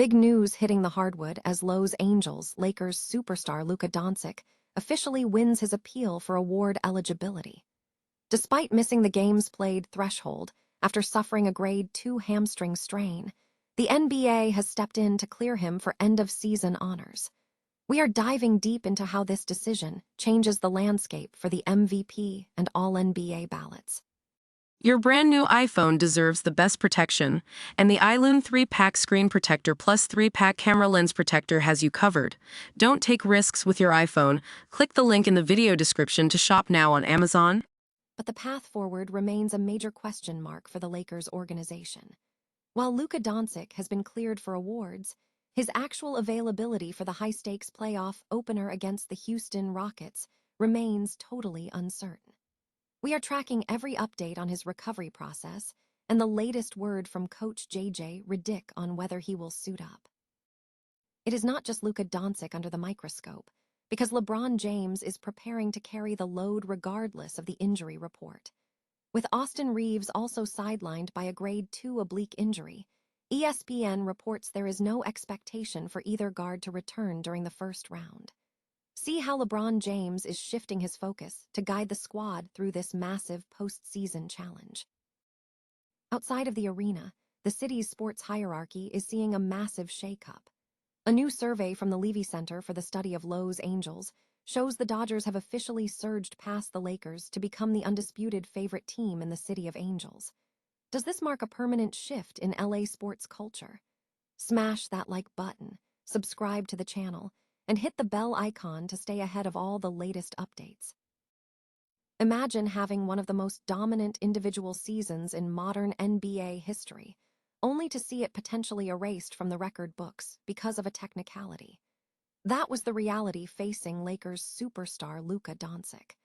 Big news hitting the hardwood as Los Angeles Lakers superstar Luka Doncic officially wins his appeal for award eligibility. Despite missing the games played threshold after suffering a grade 2 hamstring strain, the NBA has stepped in to clear him for end-of-season honors. We are diving deep into how this decision changes the landscape for the MVP and All-NBA ballots. Your brand new iPhone deserves the best protection, and the iLume 3-pack screen protector plus 3-pack camera lens protector has you covered. Don't take risks with your iPhone. Click the link in the video description to shop now on Amazon. But the path forward remains a major question mark for the Lakers organization. While Luka Doncic has been cleared for awards, his actual availability for the high-stakes playoff opener against the Houston Rockets remains totally uncertain. We are tracking every update on his recovery process and the latest word from coach JJ Redick on whether he will suit up. It is not just Luka Doncic under the microscope, because LeBron James is preparing to carry the load regardless of the injury report. With Austin Reaves also sidelined by a grade 2 oblique injury, ESPN reports there is no expectation for either guard to return during the first round. See how LeBron James is shifting his focus to guide the squad through this massive postseason challenge. Outside of the arena, the city's sports hierarchy is seeing a massive shakeup. A new survey from the Levy Center for the Study of Los Angeles shows the Dodgers have officially surged past the Lakers to become the undisputed favorite team in the City of Angels. Does this mark a permanent shift in LA sports culture? Smash that like button, subscribe to the channel, and hit the bell icon to stay ahead of all the latest updates. Imagine having one of the most dominant individual seasons in modern NBA history, only to see it potentially erased from the record books because of a technicality. That was the reality facing Lakers superstar Luka Doncic.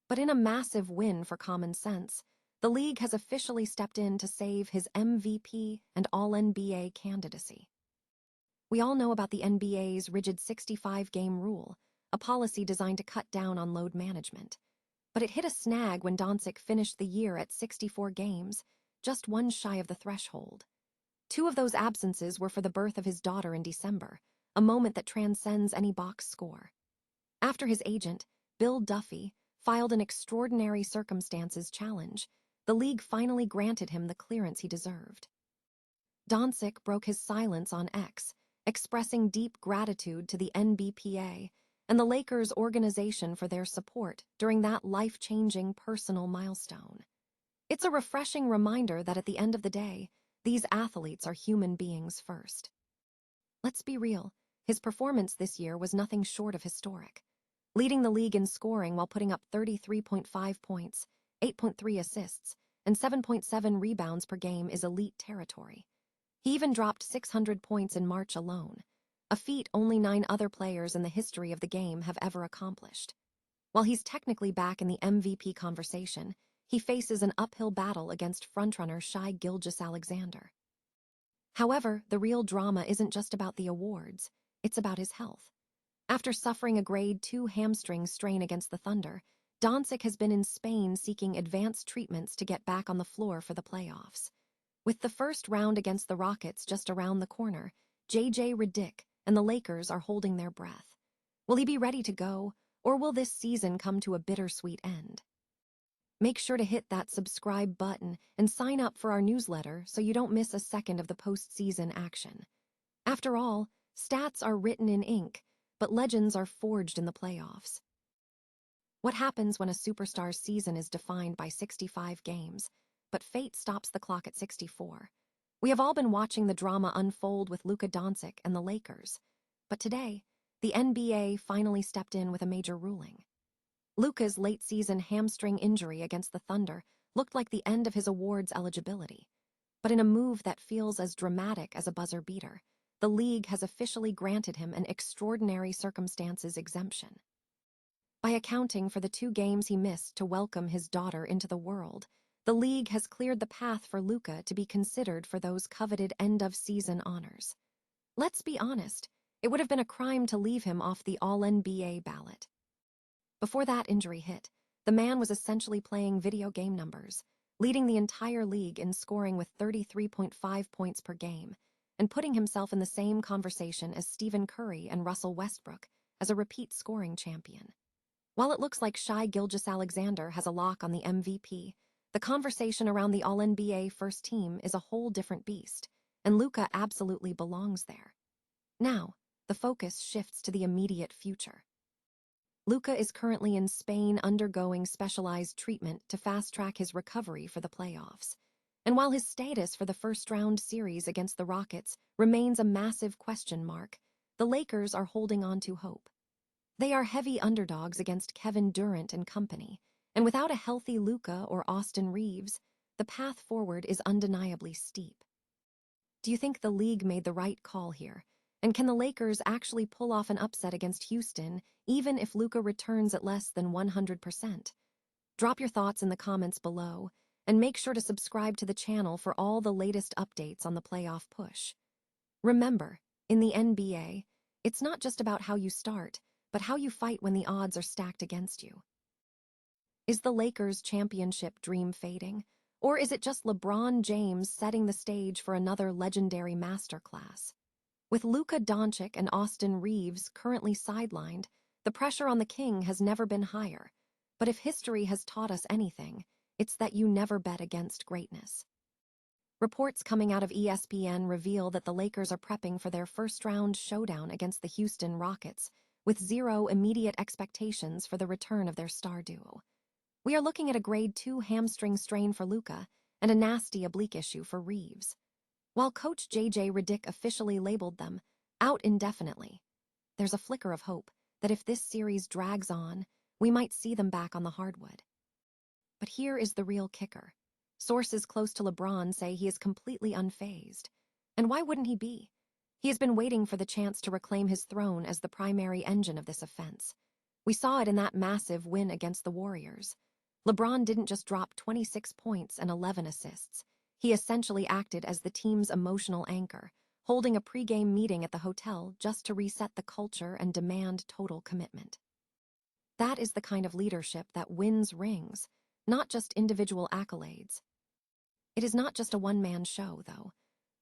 But in a massive win for common sense, the league has officially stepped in to save his MVP and All-NBA candidacy. We all know about the NBA's rigid 65-game rule, a policy designed to cut down on load management. But it hit a snag when Doncic finished the year at 64 games, just one shy of the threshold. 2 of those absences were for the birth of his daughter in December, a moment that transcends any box score. After his agent, Bill Duffy, filed an extraordinary circumstances challenge, the league finally granted him the clearance he deserved. Doncic broke his silence on X, expressing deep gratitude to the NBPA and the Lakers organization for their support during that life-changing personal milestone. It's a refreshing reminder that at the end of the day, these athletes are human beings first. Let's be real, his performance this year was nothing short of historic. Leading the league in scoring while putting up 33.5 points, 8.3 assists, and 7.7 rebounds per game is elite territory. He even dropped 600 points in March alone, a feat only 9 other players in the history of the game have ever accomplished. While he's technically back in the MVP conversation, he faces an uphill battle against frontrunner Shai Gilgeous-Alexander. However, the real drama isn't just about the awards, it's about his health. After suffering a grade 2 hamstring strain against the Thunder, Doncic has been in Spain seeking advanced treatments to get back on the floor for the playoffs. With the first round against the Rockets just around the corner, JJ Redick and the Lakers are holding their breath. Will he be ready to go, or will this season come to a bittersweet end? Make sure to hit that subscribe button and sign up for our newsletter so you don't miss a second of the postseason action. After all, stats are written in ink, but legends are forged in the playoffs. What happens when a superstar's season is defined by 65 games, but fate stops the clock at 64? We have all been watching the drama unfold with Luka Doncic and the Lakers, but today, the NBA finally stepped in with a major ruling. Luka's late-season hamstring injury against the Thunder looked like the end of his awards eligibility, but in a move that feels as dramatic as a buzzer beater, the league has officially granted him an extraordinary circumstances exemption. By accounting for the 2 games he missed to welcome his daughter into the world, the league has cleared the path for Luka to be considered for those coveted end-of-season honors. Let's be honest, it would have been a crime to leave him off the All-NBA ballot. Before that injury hit, the man was essentially playing video game numbers, leading the entire league in scoring with 33.5 points per game, and putting himself in the same conversation as Stephen Curry and Russell Westbrook as a repeat scoring champion. While it looks like Shai Gilgeous-Alexander has a lock on the MVP, the conversation around the All-NBA first team is a whole different beast, and Luka absolutely belongs there. Now, the focus shifts to the immediate future. Luka is currently in Spain undergoing specialized treatment to fast-track his recovery for the playoffs. And while his status for the first-round series against the Rockets remains a massive question mark, the Lakers are holding on to hope. They are heavy underdogs against Kevin Durant and company, and without a healthy Luka or Austin Reaves, the path forward is undeniably steep. Do you think the league made the right call here? And can the Lakers actually pull off an upset against Houston, even if Luka returns at less than 100%? Drop your thoughts in the comments below, and make sure to subscribe to the channel for all the latest updates on the playoff push. Remember, in the NBA, it's not just about how you start, but how you fight when the odds are stacked against you. Is the Lakers' championship dream fading, or is it just LeBron James setting the stage for another legendary masterclass? With Luka Doncic and Austin Reaves currently sidelined, the pressure on the King has never been higher. But if history has taught us anything, it's that you never bet against greatness. Reports coming out of ESPN reveal that the Lakers are prepping for their first-round showdown against the Houston Rockets, with zero immediate expectations for the return of their star duo. We are looking at a grade 2 hamstring strain for Luka and a nasty oblique issue for Reaves. While coach J.J. Redick officially labeled them out indefinitely, there's a flicker of hope that if this series drags on, we might see them back on the hardwood. But here is the real kicker. Sources close to LeBron say he is completely unfazed. And why wouldn't he be? He has been waiting for the chance to reclaim his throne as the primary engine of this offense. We saw it in that massive win against the Warriors. LeBron didn't just drop 26 points and 11 assists. He essentially acted as the team's emotional anchor, holding a pregame meeting at the hotel just to reset the culture and demand total commitment. That is the kind of leadership that wins rings, not just individual accolades. It is not just a one-man show, though.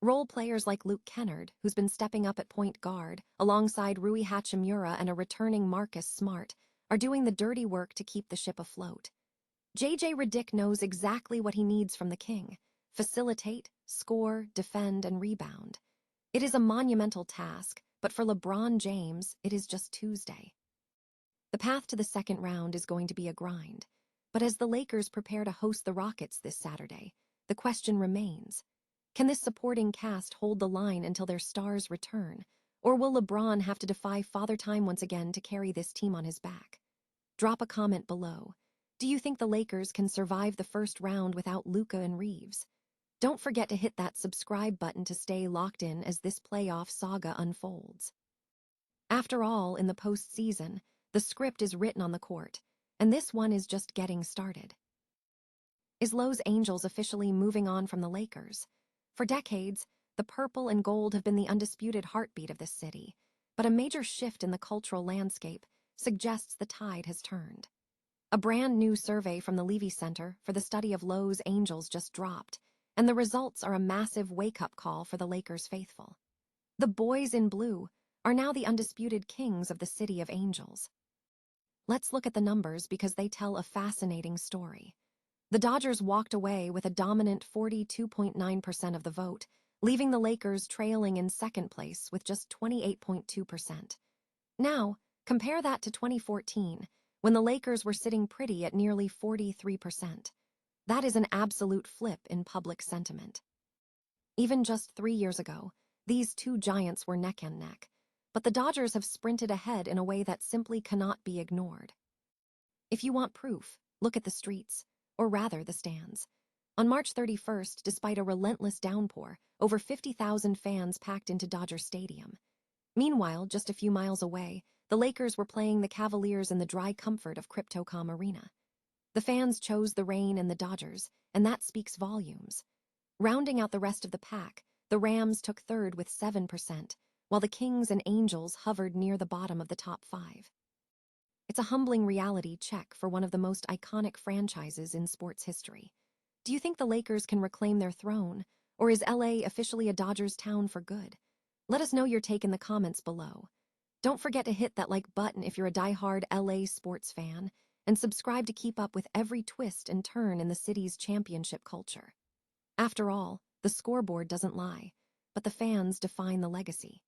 Role players like Luke Kennard, who's been stepping up at point guard, alongside Rui Hachimura and a returning Marcus Smart, are doing the dirty work to keep the ship afloat. J.J. Redick knows exactly what he needs from the King: facilitate, score, defend, and rebound. It is a monumental task, but for LeBron James, it is just Tuesday. The path to the second round is going to be a grind, but as the Lakers prepare to host the Rockets this Saturday, the question remains: can this supporting cast hold the line until their stars return, or will LeBron have to defy Father Time once again to carry this team on his back? Drop a comment below. Do you think the Lakers can survive the first round without Luka and Reaves? Don't forget to hit that subscribe button to stay locked in as this playoff saga unfolds. After all, in the postseason, the script is written on the court, and this one is just getting started. Is Los Angeles officially moving on from the Lakers? For decades, the purple and gold have been the undisputed heartbeat of this city, but a major shift in the cultural landscape suggests the tide has turned. A brand new survey from the Levy Center for the Study of Los Angeles just dropped, and the results are a massive wake-up call for the Lakers faithful. The boys in blue are now the undisputed kings of the City of Angels. Let's look at the numbers because they tell a fascinating story. The Dodgers walked away with a dominant 42.9% of the vote, leaving the Lakers trailing in second place with just 28.2%. Now, compare that to 2014, when the Lakers were sitting pretty at nearly 43%. That is an absolute flip in public sentiment. Even just 3 years ago, these two giants were neck and neck, but the Dodgers have sprinted ahead in a way that simply cannot be ignored. If you want proof, look at the streets, or rather the stands. On March 31st, despite a relentless downpour, over 50,000 fans packed into Dodger Stadium. Meanwhile, just a few miles away, the Lakers were playing the Cavaliers in the dry comfort of Crypto.com Arena. The fans chose the rain and the Dodgers, and that speaks volumes. Rounding out the rest of the pack, the Rams took third with 7%, while the Kings and Angels hovered near the bottom of the top 5. It's a humbling reality check for one of the most iconic franchises in sports history. Do you think the Lakers can reclaim their throne, Or is LA officially a Dodgers town for good? Let us know your take in the comments below. Don't forget to hit that like button if you're a diehard LA sports fan, and subscribe to keep up with every twist and turn in the city's championship culture. After all, the scoreboard doesn't lie, but the fans define the legacy.